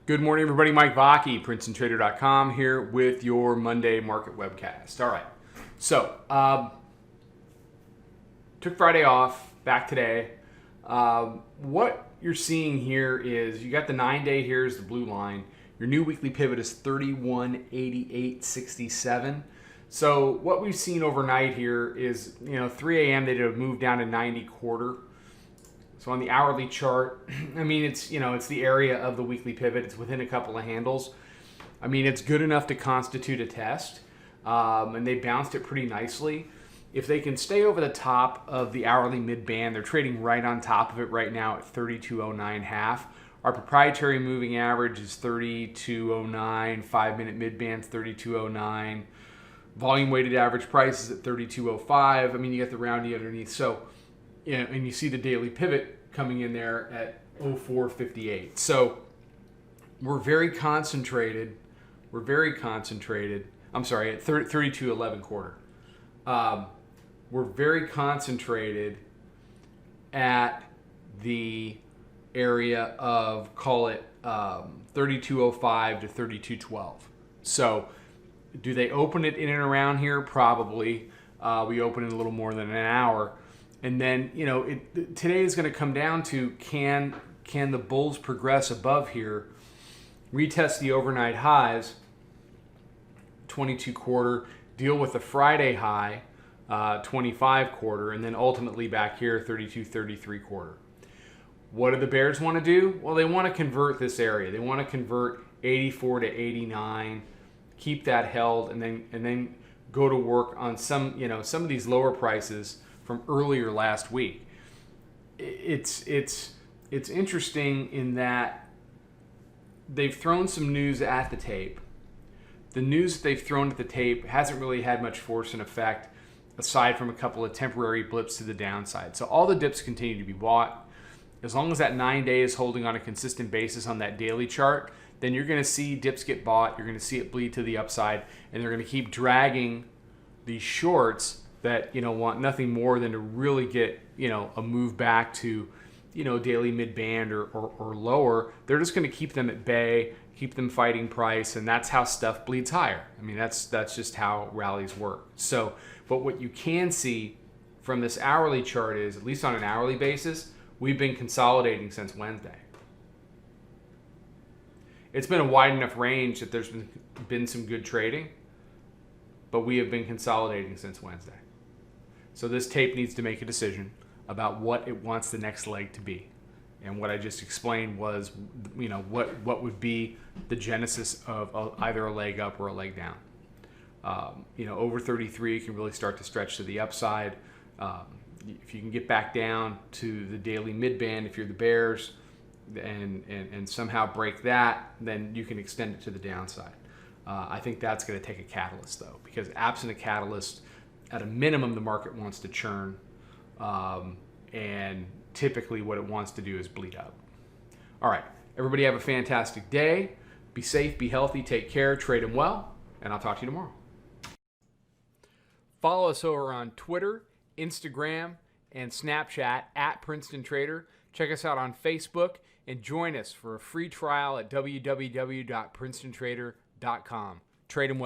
Good morning, everybody. Mike Vacchi, Princetontrader.com here with your Monday market webcast. All right. So, took Friday off, back today. What you're seeing here is you got the 9-day here is the blue line. Your new weekly pivot is 3188.67. So what we've seen overnight here is, 3 a.m. they did a move down to 90.25. So on the hourly chart, it's the area of the weekly pivot. It's within a couple of handles. It's good enough to constitute a test, and they bounced it pretty nicely. If they can stay over the top of the hourly mid-band, they're trading right on top of it right now at 3209.5. Our proprietary moving average is 3209, 5-minute mid-band's 3209. Volume weighted average price is at 3205. You get the rounding underneath. So, and you see the daily pivot coming in there at 0458. So we're very concentrated. I'm sorry, at 3211 quarter. We're very concentrated at the area of, call it 3205 to 3212. So do they open it in and around here? Probably. We open in a little more than an hour. And then, today is going to come down to can the bulls progress above here, retest the overnight highs, 22 quarter, deal with the Friday high, 25 quarter, and then ultimately back here, 32, 33 quarter. What do the bears want to do? Well, they want to convert this area. They want to convert 84 to 89, keep that held, and then go to work on some of these lower prices from earlier last week. It's interesting in that they've thrown some news at the tape. The news that they've thrown at the tape hasn't really had much force and effect aside from a couple of temporary blips to the downside. So all the dips continue to be bought. As long as that 9-day is holding on a consistent basis on that daily chart, then you're going to see dips get bought. You're going to see it bleed to the upside, and they're going to keep dragging these shorts that want nothing more than to really get a move back to daily mid-band or lower. They're just going to keep them at bay, keep them fighting price, and that's how stuff bleeds higher. That's just how rallies work. So, but what you can see from this hourly chart is, at least on an hourly basis, we've been consolidating since Wednesday. It's been a wide enough range that there's been some good trading, but we have been consolidating since Wednesday. So this tape needs to make a decision about what it wants the next leg to be. And what I just explained was, what would be the genesis of either a leg up or a leg down. Over 33 can really start to stretch to the upside. If you can get back down to the daily mid-band, if you're the bears, and somehow break that, then you can extend it to the downside. I think that's going to take a catalyst, though, because absent a catalyst, at a minimum, the market wants to churn, and typically what it wants to do is bleed up. All right, everybody have a fantastic day. Be safe, be healthy, take care, trade them well, and I'll talk to you tomorrow. Follow us over on Twitter, Instagram, and Snapchat at Princeton Trader. Check us out on Facebook, and join us for a free trial at www.princetontrader.com. Trade them well.